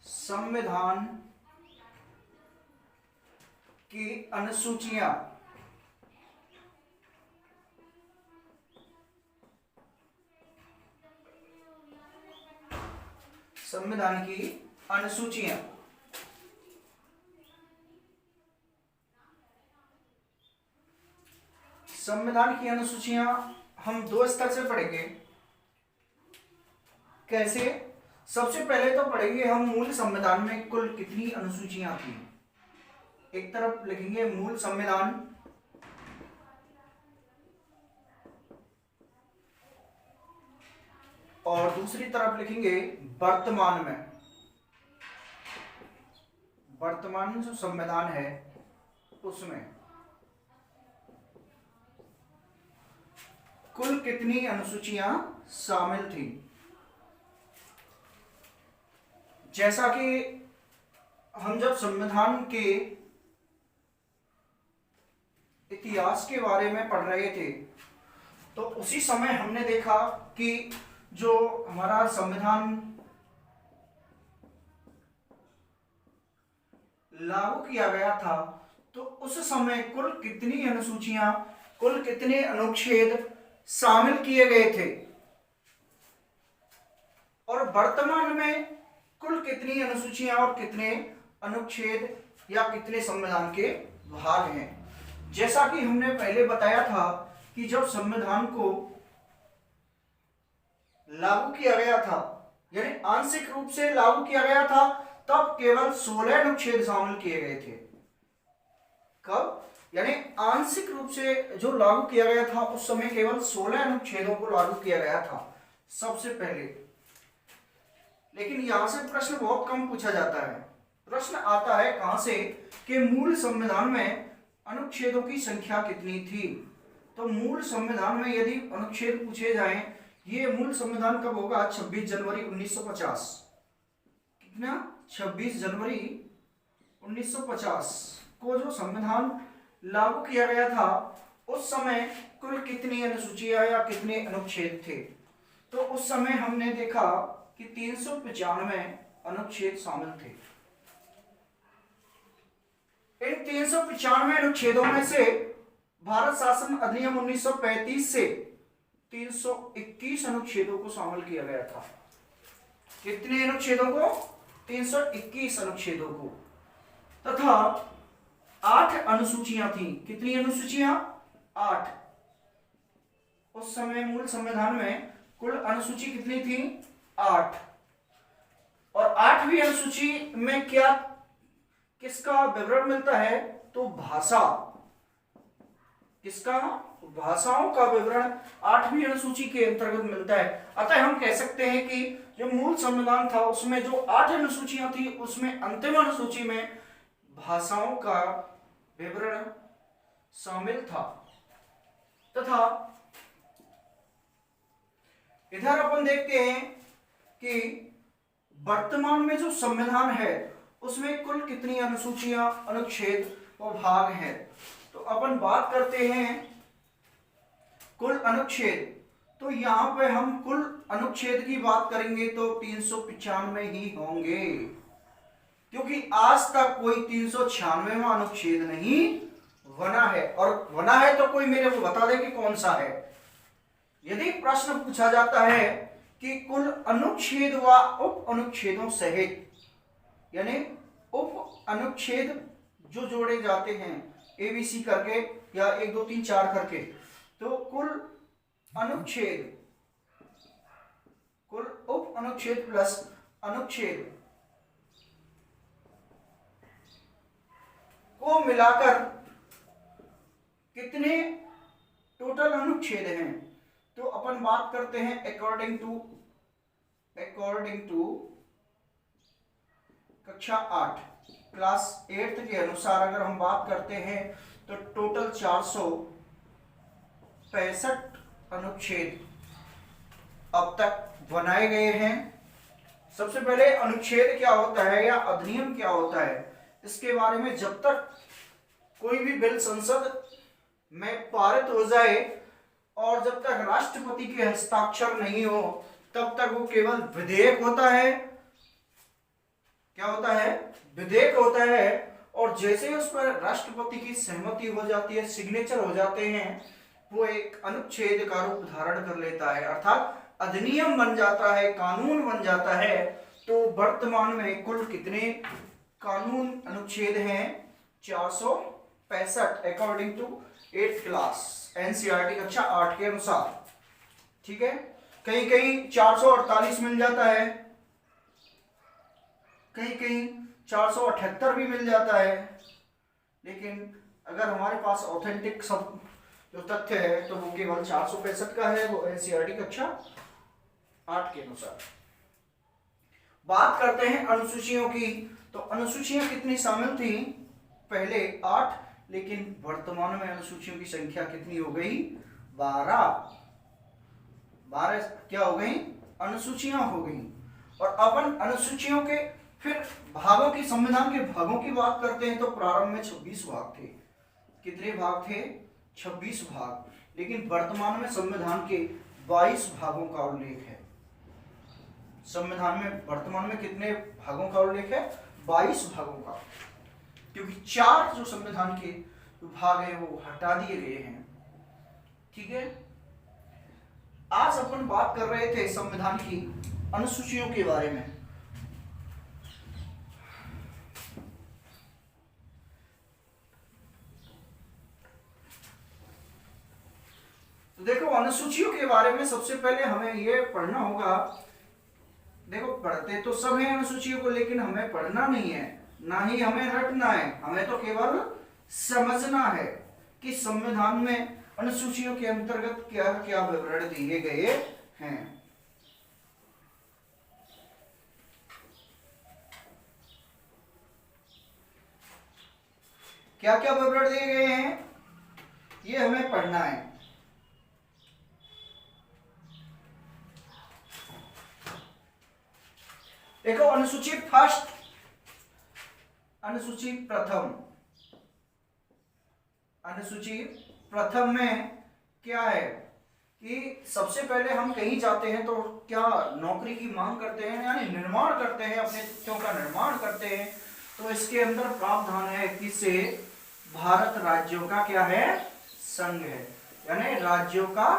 संविधान की अनुसूचियां संविधान की अनुसूचियां संविधान की अनुसूचियां हम दो स्तर से पढ़ेंगे। कैसे? सबसे पहले तो पढ़ेंगे हम मूल संविधान में कुल कितनी अनुसूचियां थी। एक तरफ लिखेंगे मूल संविधान, और दूसरी तरफ लिखेंगे वर्तमान में। वर्तमान जो संविधान है उसमें कुल कितनी अनुसूचियां शामिल थी। जैसा कि हम जब संविधान के इतिहास के बारे में पढ़ रहे थे तो उसी समय हमने देखा कि जो हमारा संविधान लागू किया गया था तो उस समय कुल कितनी अनुसूचियां, कुल कितने अनुच्छेद शामिल किए गए थे, और वर्तमान में कुल कितनी अनुसूचियां और कितने अनुच्छेद या कितने संविधान के भाग हैं। जैसा कि हमने पहले बताया था कि जब संविधान को लागू किया गया था, यानी आंशिक रूप से लागू किया गया था, तब केवल 16 अनुच्छेद शामिल किए गए थे। कब? यानी आंशिक रूप से जो लागू किया गया था उस समय केवल 16 अनुच्छेदों को लागू किया गया था सबसे पहले। लेकिन यहां से प्रश्न बहुत कम पूछा जाता है। प्रश्न आता है कहां से कि मूल संविधान में अनुच्छेदों की संख्या कितनी थी। तो मूल संविधान में यदि अनुच्छेद पूछे जाएं, ये मूल संविधान कब होगा? 26 जनवरी 1950। कितना? 26 जनवरी 1950 को जो संविधान लागू किया गया था उस समय कुल कितनी अनुसूचियां या कितने अनुच्छेद थे। तो उस समय हमने देखा कि 395 अनुच्छेद शामिल थे। इन 395 अनुच्छेदों में से भारत शासन अधिनियम 1935 से 321 अनुच्छेदों को शामिल किया गया था। कितने अनुच्छेदों को? 321 अनुच्छेदों को। तथा 8 अनुसूचियां थी। कितनी अनुसूचियां? 8। उस समय मूल संविधान में कुल अनुसूची कितनी थी? 8। और 8वीं अनुसूची में क्या किसका विवरण मिलता है? तो भाषा। किसका? भाषाओं का विवरण 8वीं अनुसूची के अंतर्गत मिलता है। अतः हम कह सकते हैं कि जो मूल संविधान था उसमें जो 8 अनुसूचियां थी उसमें अंतिम अनुसूची में भाषाओं का विवरण शामिल था। तथा इधर अपन देखते हैं कि वर्तमान में जो संविधान है उसमें कुल कितनी अनुसूचियां, अनुच्छेद और भाग हैं। तो अपन बात करते हैं कुल अनुच्छेद। तो यहां पे हम कुल अनुच्छेद की बात करेंगे तो 395 ही होंगे, क्योंकि आज तक कोई 396वां अनुच्छेद नहीं बना है। और बना है तो कोई मेरे को बता दे कि कौन सा है। यदि प्रश्न पूछा जाता है कि कुल अनुच्छेद व उप अनुच्छेदों सहित, यानी उप अनुच्छेद जो जोड़े जाते हैं ABC करके या 1 2 3 4 करके, तो कुल अनुच्छेद, कुल उप अनुच्छेद प्लस अनुच्छेद को मिलाकर कितने टोटल अनुच्छेद हैं। तो अपन बात करते हैं अकॉर्डिंग टू कक्षा 8 क्लास 8 के अनुसार अगर हम बात करते हैं तो टोटल 465 अनुच्छेद अब तक बनाए गए हैं। सबसे पहले अनुच्छेद क्या होता है या अधिनियम क्या होता है, इसके बारे में जब तक कोई भी बिल संसद में पारित हो जाए और जब तक राष्ट्रपति के हस्ताक्षर नहीं हो तब तक वो केवल विधेयक होता है। क्या होता है? विधेयक होता है। और जैसे ही उस पर राष्ट्रपति की सहमति हो जाती है, सिग्नेचर हो जाते हैं, वो एक अनुच्छेद का रूप धारण कर लेता है, अर्थात अधिनियम बन जाता है, कानून बन जाता है। तो वर्तमान में कुल कितने कानून अनुच्छेद हैं? 465 according to 8th class NCERT कक्षा 8 के अनुसार। ठीक है, कहीं कहीं 448 मिल जाता है, कहीं कहीं 478 भी मिल जाता है। लेकिन अगर हमारे पास ऑथेंटिक सब जो तथ्य है तो वो केवल 465 का है, वो एनसीईआरटी कक्षा 8 के अनुसार। बात करते हैं अनुसूचियों की। तो अनुसूचियां कितनी शामिल थी? पहले 8, लेकिन वर्तमान में अनुसूचियों की संख्या कितनी हो गई? 12 क्या हो गई? अनुसूचियां हो गई। और अपन अनुसूचियों के फिर भागों की, संविधान के भागों की बात करते हैं तो प्रारंभ में 26 भाग थे। कितने भाग थे? 26 भाग। लेकिन वर्तमान में संविधान के 22 भागों का उल्लेख है। संविधान में वर्तमान में कितने भागों का उल्लेख है? 22 भागों का, क्योंकि 4 जो संविधान के भाग हैं वो हटा दिए गए हैं। ठीक है, आज अपन बात कर रहे थे संविधान की अनुसूचियों के बारे में। तो देखो, अनुसूचियों के बारे में सबसे पहले हमें ये पढ़ना होगा। देखो, पढ़ते तो सब हैं अनुसूचियों को, लेकिन हमें पढ़ना नहीं है, ना ही हमें रटना है। हमें तो केवल समझना है कि संविधान में अनुसूचियों के अंतर्गत क्या क्या विवरण दिए गए हैं। क्या क्या विवरण दिए गए हैं, ये हमें पढ़ना है। देखो, अनुसूची फर्स्ट, अनुसूची प्रथम। अनुसूची प्रथम में क्या है कि सबसे पहले हम कहीं जाते हैं तो क्या नौकरी की मांग करते हैं, यानी निर्माण करते हैं, अपने तथ्यों का निर्माण करते हैं। तो इसके अंदर प्रावधान है कि से भारत राज्यों का क्या है? संघ है, यानी राज्यों का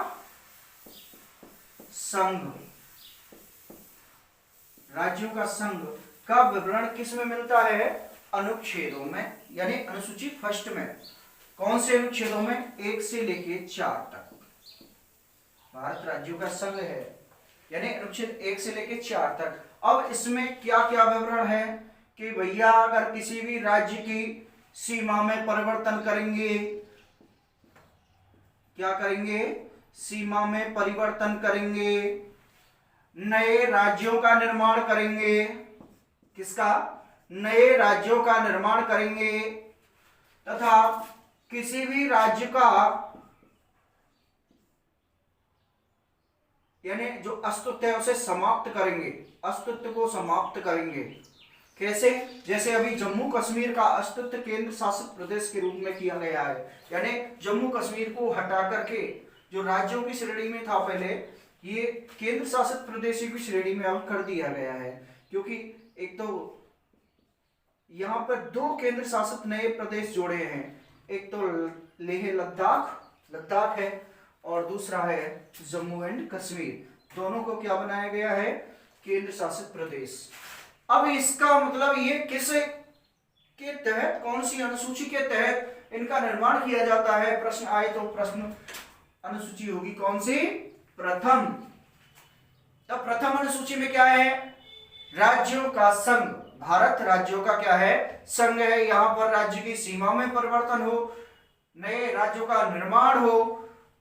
संघ। राज्यों का संघ का विवरण किस में मिलता है? अनुच्छेदों में, यानी अनुसूची फर्स्ट में। कौन से अनुच्छेदों में? 1 से लेके 4 तक भारत राज्यों का संघ है, यानी अनुच्छेद 1 से लेके 4 तक। अब इसमें क्या क्या विवरण है कि भैया अगर किसी भी राज्य की सीमा में परिवर्तन करेंगे, क्या करेंगे? सीमा में परिवर्तन करेंगे, नए राज्यों का निर्माण करेंगे। किसका? नए राज्यों का निर्माण करेंगे, तथा किसी भी राज्य का, यानी जो अस्तित्व है उसे समाप्त करेंगे, अस्तित्व को समाप्त करेंगे। कैसे? जैसे अभी जम्मू कश्मीर का अस्तित्व केंद्र शासित प्रदेश के रूप में किया गया है, यानी जम्मू कश्मीर को हटा करके जो राज्यों की श्रेणी में था पहले, ये केंद्र शासित प्रदेशों की श्रेणी में अब कर दिया गया है। क्योंकि एक तो यहाँ पर 2 केंद्र शासित नए प्रदेश जोड़े हैं, एक तो लेह लद्दाख है, और दूसरा है जम्मू एंड कश्मीर। दोनों को क्या बनाया गया है? केंद्र शासित प्रदेश। अब इसका मतलब ये किस के तहत, कौन सी अनुसूची के तहत इनका निर्माण किया जाता है? प्रश्न आए तो प्रश्न अनुसूची होगी कौन सी? प्रथम। तब प्रथम अनुसूची में क्या है? राज्यों का संघ। भारत राज्यों का क्या है? संघ है। यहां पर राज्य की सीमा में परिवर्तन हो, नए राज्यों का निर्माण हो,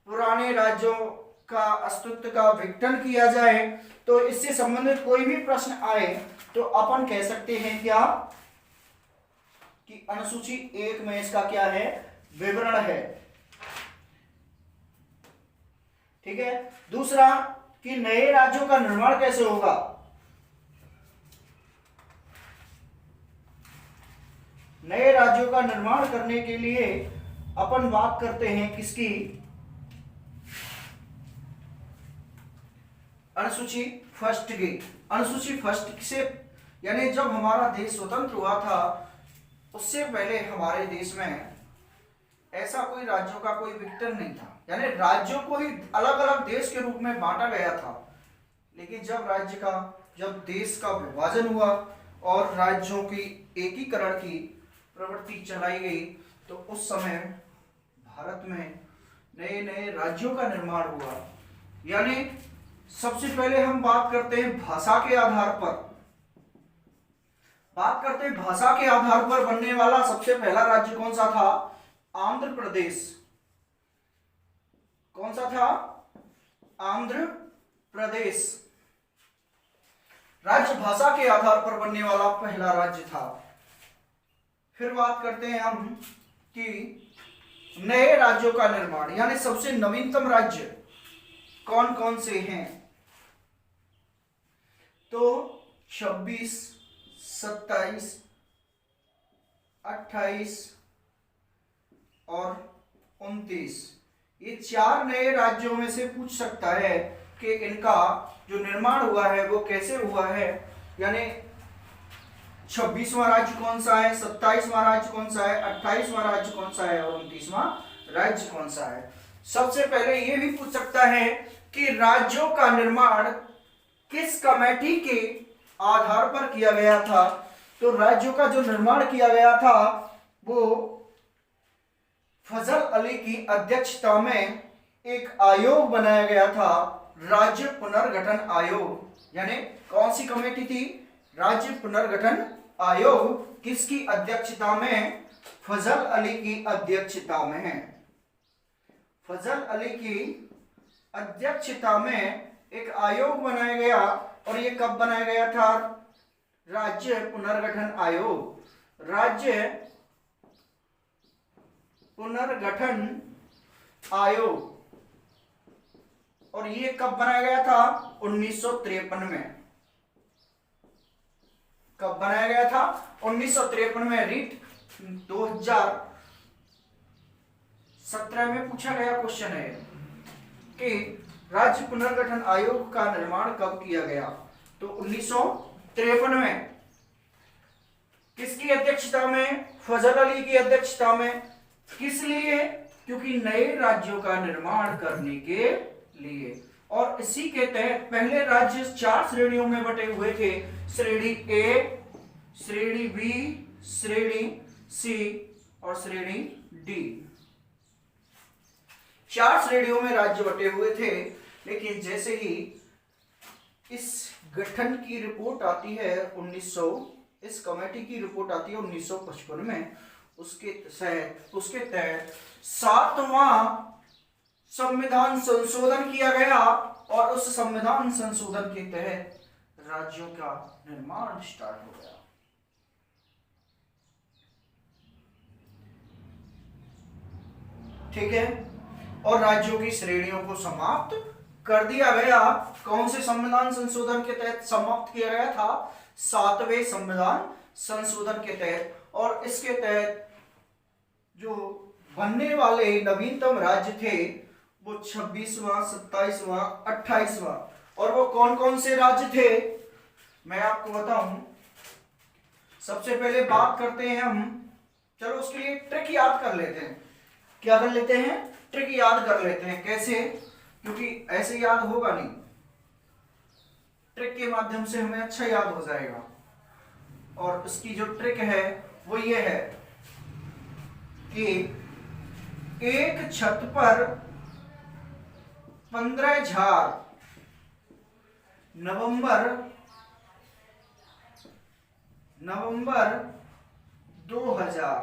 पुराने राज्यों का अस्तित्व का विघटन किया जाए। तो इससे संबंधित कोई भी प्रश्न आए तो अपन कह सकते हैं क्या कि अनुसूची 1 में इसका क्या है? विवरण है। ठीक है। दूसरा कि नए राज्यों का निर्माण कैसे होगा? नए राज्यों का निर्माण करने के लिए अपन बात करते हैं किसकी? अनुसूची फर्स्ट के, अनुसूची फर्स्ट से, यानी जब हमारा देश स्वतंत्र हुआ था उससे पहले हमारे देश में ऐसा कोई राज्यों का कोई विघटन नहीं था, यानी राज्यों को ही अलग अलग देश के रूप में बांटा गया था। लेकिन जब देश का विभाजन हुआ और राज्यों की एकीकरण की प्रवृत्ति चलाई गई तो उस समय भारत में नए नए राज्यों का निर्माण हुआ। यानी सबसे पहले हम बात करते हैं भाषा के आधार पर, बनने वाला सबसे पहला राज्य कौन सा था? आंध्र प्रदेश। कौन सा था? आंध्र प्रदेश राज्य भाषा के आधार पर बनने वाला पहला राज्य था। फिर बात करते हैं हम कि नए राज्यों का निर्माण, यानी सबसे नवीनतम राज्य कौन कौन से हैं? तो 26, 27, 28 और 29, ये 4 नए राज्यों में से पूछ सकता है कि इनका जो निर्माण हुआ है वो कैसे हुआ है। यानी 26वां राज्य कौन सा है, 27वां राज्य कौन सा है, 28वां राज्य कौन सा है और 29वां राज्य कौन सा है। सबसे पहले ये भी पूछ सकता है कि राज्यों का निर्माण किस कमेटी के आधार पर किया गया था। तो राज्यों का जो निर्माण किया गया था वो फजल अली की अध्यक्षता में एक आयोग बनाया गया था, राज्य पुनर्गठन आयोग। यानी कौन सी कमेटी थी? राज्य पुनर्गठन आयोग। किसकी अध्यक्षता में? फजल अली की अध्यक्षता में। फजल अली की अध्यक्षता में एक आयोग बनाया गया। और ये कब बनाया गया था? राज्य पुनर्गठन आयोग। राज्य पुनर्गठन आयोग। और ये कब बनाया गया था? 1953 में। कब बनाया गया था? 1953 में। रीट 2017 में पूछा गया क्वेश्चन है कि राज्य पुनर्गठन आयोग का निर्माण कब किया गया? तो 1953 में। किसकी अध्यक्षता में? फजल अली की अध्यक्षता में। किस लिए? क्योंकि नए राज्यों का निर्माण करने के लिए। और इसी के तहत पहले राज्य 4 श्रेणियों में बटे हुए थे, श्रेणी ए, श्रेणी बी, श्रेणी सी और श्रेणी डी। 4 श्रेणियों में राज्य बटे हुए थे। लेकिन जैसे ही इस गठन की रिपोर्ट आती है 1900, इस कमेटी की रिपोर्ट आती है 1955 में, उसके तहत 7वां संविधान संशोधन किया गया। और उस संविधान संशोधन के तहत राज्यों का निर्माण स्टार्ट हो गया। ठीक है। और राज्यों की श्रेणियों को समाप्त कर दिया गया। कौन से संविधान संशोधन के तहत समाप्त किया गया था? 7वें संविधान संशोधन के तहत। और इसके तहत जो बनने वाले नवीनतम राज्य थे वो 26वां, 27वां, 28वां। और वो कौन कौन से राज्य थे मैं आपको बताऊं। सबसे पहले बात करते हैं हम, चलो उसके लिए ट्रिक याद कर लेते हैं। क्या कर लेते हैं? ट्रिक याद कर लेते हैं। कैसे? क्योंकि ऐसे याद होगा नहीं, ट्रिक के माध्यम से हमें अच्छा याद हो जाएगा। और उसकी जो ट्रिक है वो ये है कि एक छत पर 15 झाड़ नवंबर 2000,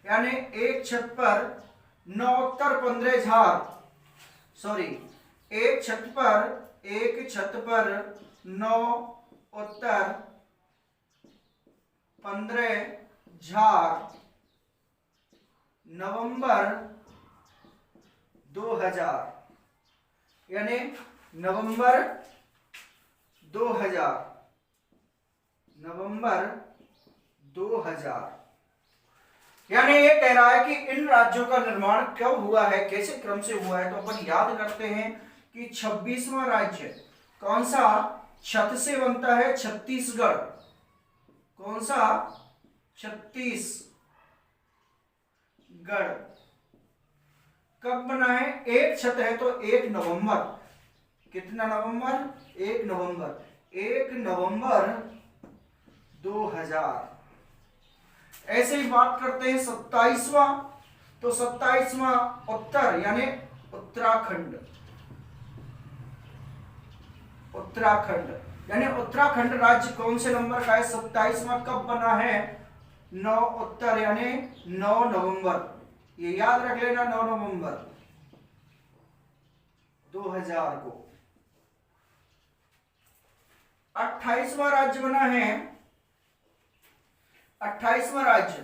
यानी एक छत पर 9 उत्तर 15 झाड़, सॉरी एक छत पर 9 उत्तर 15 झाड़ नवंबर 2000, यानी नवंबर 2000, यानी ये कह रहा है कि इन राज्यों का निर्माण कब हुआ है, कैसे क्रम से हुआ है। तो अपन याद करते हैं कि 26वां राज्य कौन सा छत से बनता है? छत्तीसगढ़। कौन सा? छत्तीसगढ़। कब बना है? एक छत है तो 1 नवंबर। कितना नवंबर? 1 नवंबर। 1 नवंबर 2000। ऐसे ही बात करते हैं 27वां, तो 27वां उत्तर यानी उत्तराखंड। उत्तराखंड यानी उत्तराखंड राज्य कौन से नंबर का है? 27वां। कब बना है? 9 उत्तर यानी 9 नवंबर। ये याद रख लेना, 9 नवंबर 2000 को। 28वां राज्य बना है। 28वां राज्य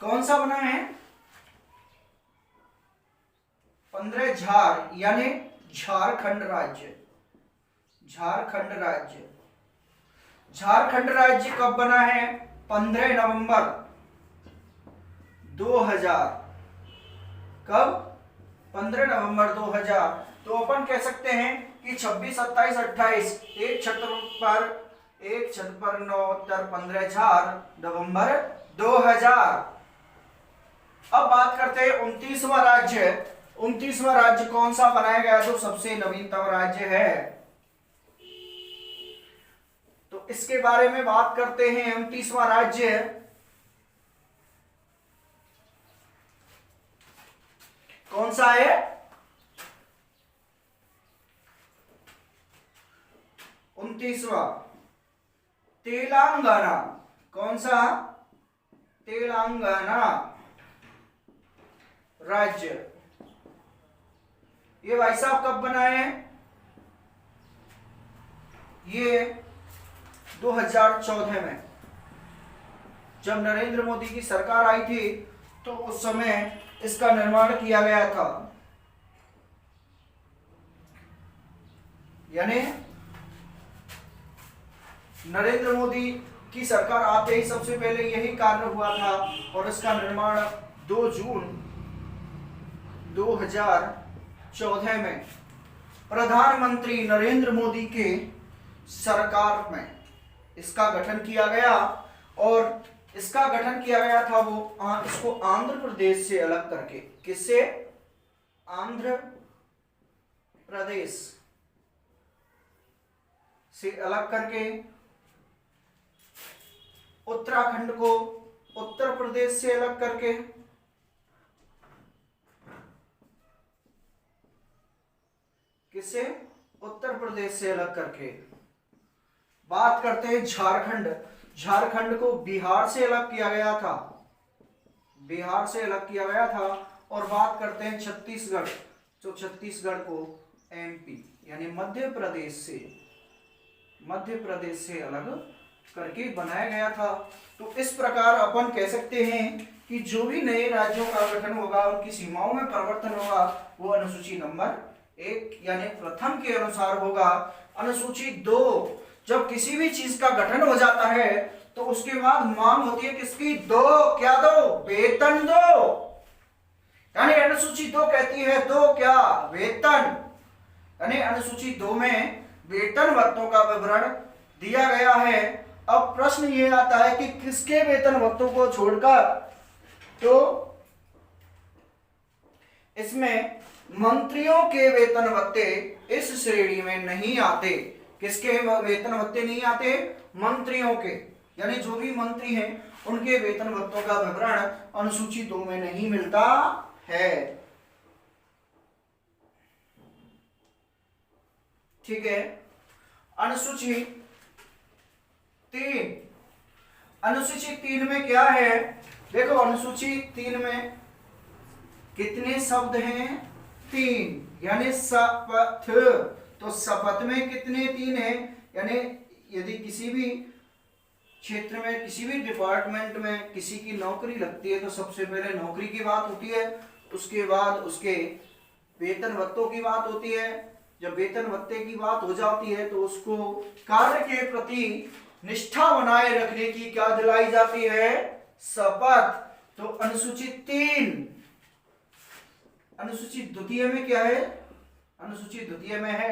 कौन सा बना है? 15 झार यानी झारखंड राज्य। झारखंड राज्य। झारखंड राज्य कब बना है? 15 नवंबर 2000। कब? 15 नवंबर 2000। तो अपन कह सकते हैं कि 26, 27, 28 एक छत पर 9 उत्तर 15 झार नवंबर 2000। अब बात करते हैं 29वां राज्य। 29वां राज्य कौन सा बनाया गया? जो सबसे नवीनतम राज्य है, तो इसके बारे में बात करते हैं। 29वां राज्य कौन सा है? 29वां तेलंगाना। कौन सा? तेलंगाना राज्य। ये भाई साहब कब बना है? ये 2014 में जब नरेंद्र मोदी की सरकार आई थी तो उस समय इसका निर्माण किया गया था। यानी नरेंद्र मोदी की सरकार आते ही सबसे पहले यही कार्य हुआ था और इसका निर्माण 2 जून 2014 में प्रधानमंत्री नरेंद्र मोदी के सरकार में इसका गठन किया गया। और इसका गठन किया गया था इसको आंध्र प्रदेश से अलग करके। किससे? आंध्र प्रदेश से अलग करके। उत्तराखंड को उत्तर प्रदेश से अलग करके। किससे? उत्तर प्रदेश से अलग करके। बात करते हैं झारखंड। झारखंड को बिहार से अलग किया गया था। बिहार से अलग किया गया था। और बात करते हैं छत्तीसगढ़। तो छत्तीसगढ़ को एमपी यानी मध्य प्रदेश से अलग करके बनाया गया था। तो इस प्रकार अपन कह सकते हैं कि जो भी नए राज्यों का गठन होगा उनकी सीमाओं में परिवर्तन होगा वो अनुसूची नंबर 1 यानी प्रथम के अनुसार होगा। अनुसूची 2 जब किसी भी चीज का गठन हो जाता है तो उसके बाद मांग होती है किसकी? 2 क्या? 2 वेतन दो। यानी अनुसूची 2 कहती है 2 क्या? वेतन। यानी अनुसूची 2 में वेतन भत्तों का विवरण दिया गया है। अब प्रश्न ये आता है कि किसके वेतन भत्तों को छोड़कर, तो इसमें मंत्रियों के वेतन भत्ते इस श्रेणी में नहीं आते। किसके वेतन भत्ते नहीं आते? मंत्रियों के। यानी जो भी मंत्री हैं उनके वेतन भत्तों का विवरण अनुसूची 2 में नहीं मिलता है। ठीक है। अनुसूची 3। अनुसूची 3 में क्या है? देखो अनुसूची 3 में कितने शब्द हैं? 3। यानी शपथ। तो शपथ में कितने? 3 हैं। यानी यदि किसी भी क्षेत्र में किसी भी डिपार्टमेंट में किसी की नौकरी लगती है तो सबसे पहले नौकरी की बात होती है, उसके बाद उसके वेतन भत्तों की बात होती है। जब वेतन भत्ते की बात हो जाती है तो उसको कार्य के प्रति निष्ठा बनाए रखने की क्या दिलाई जाती है? शपथ। तो अनुसूची 3। अनुसूची द्वितीय में क्या है? अनुसूची द्वितीय में है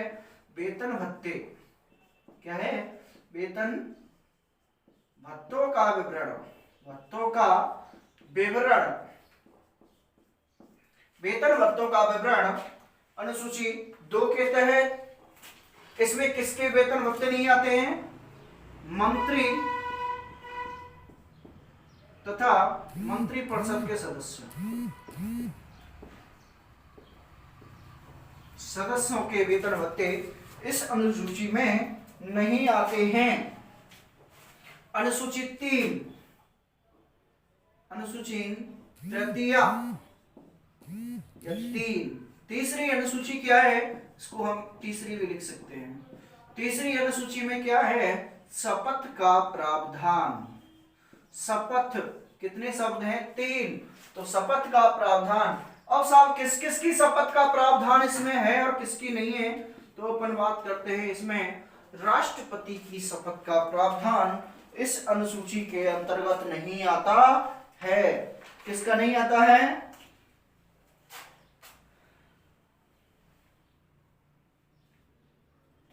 वेतन भत्ते। क्या है? वेतन भत्तों का विवरण, भत्तों का विवरण, वेतन भत्तों का विवरण अनुसूची 2 के तहत। इसमें किसके वेतन भत्ते नहीं आते हैं? मंत्री तथा मंत्री परिषद के सदस्यों के वेतन भत्ते इस अनुसूची में नहीं आते हैं। अनुसूची 3, अनुसूची तृतीय या 3, तीसरी अनुसूची क्या है? इसको हम तीसरी भी लिख सकते हैं। तीसरी अनुसूची में क्या है? शपथ का प्रावधान। शपथ कितने शब्द हैं? 3। तो शपथ का प्रावधान। अब साहब किस किस की शपथ का प्रावधान इसमें है और किसकी नहीं है? तो अपन बात करते हैं, इसमें राष्ट्रपति की शपथ का प्रावधान इस अनुसूची के अंतर्गत नहीं आता है। किसका नहीं आता है?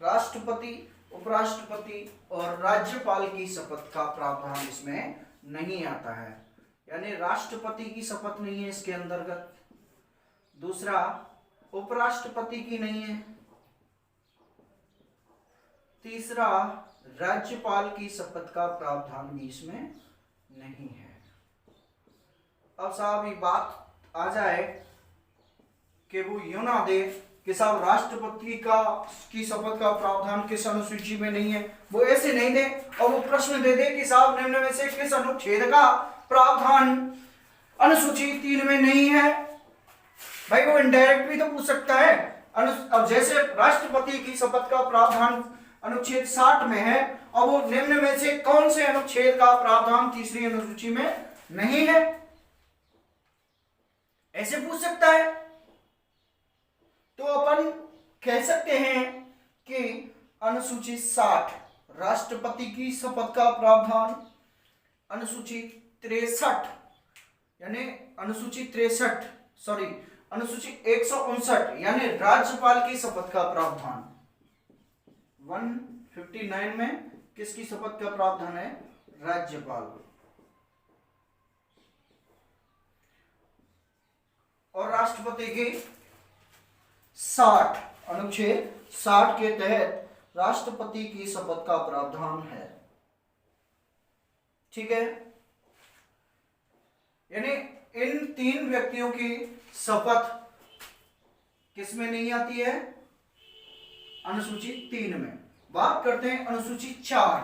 राष्ट्रपति, उपराष्ट्रपति और राज्यपाल की शपथ का प्रावधान इसमें नहीं आता है। यानी राष्ट्रपति की शपथ नहीं है इसके अंतर्गत। दूसरा, उपराष्ट्रपति की नहीं है। तीसरा, राज्यपाल की शपथ का प्रावधान भी इसमें नहीं है। अब साहब ये बात आ जाए कि वो यूं ना दे कि साहब राष्ट्रपति की शपथ का प्रावधान किस अनुसूची में नहीं है, वो ऐसे नहीं दे और वो प्रश्न दे दे कि साहब निम्न में से किस अनुच्छेद का प्रावधान अनुसूची 3 में नहीं है। भाई वो इनडायरेक्ट भी तो पूछ सकता है। अब जैसे राष्ट्रपति की शपथ का प्रावधान अनुच्छेद 60 में है और वो निम्न में से कौन से अनुच्छेद का प्रावधान तीसरी अनुसूची में नहीं है, ऐसे पूछ सकता है। तो अपन कह सकते हैं कि अनुसूची 60 राष्ट्रपति की शपथ का प्रावधान, अनुसूची 63 यानी अनुसूची 159 यानी राज्यपाल की शपथ का प्रावधान। 159 में किसकी शपथ का प्रावधान है? राज्यपाल। और राष्ट्रपति की 60 अनुच्छेद 60 के तहत राष्ट्रपति की शपथ का प्रावधान है। ठीक है, यानी इन 3 व्यक्तियों की शपथ किसमें नहीं आती है? अनुसूची 3 में। बात करते हैं अनुसूची 4।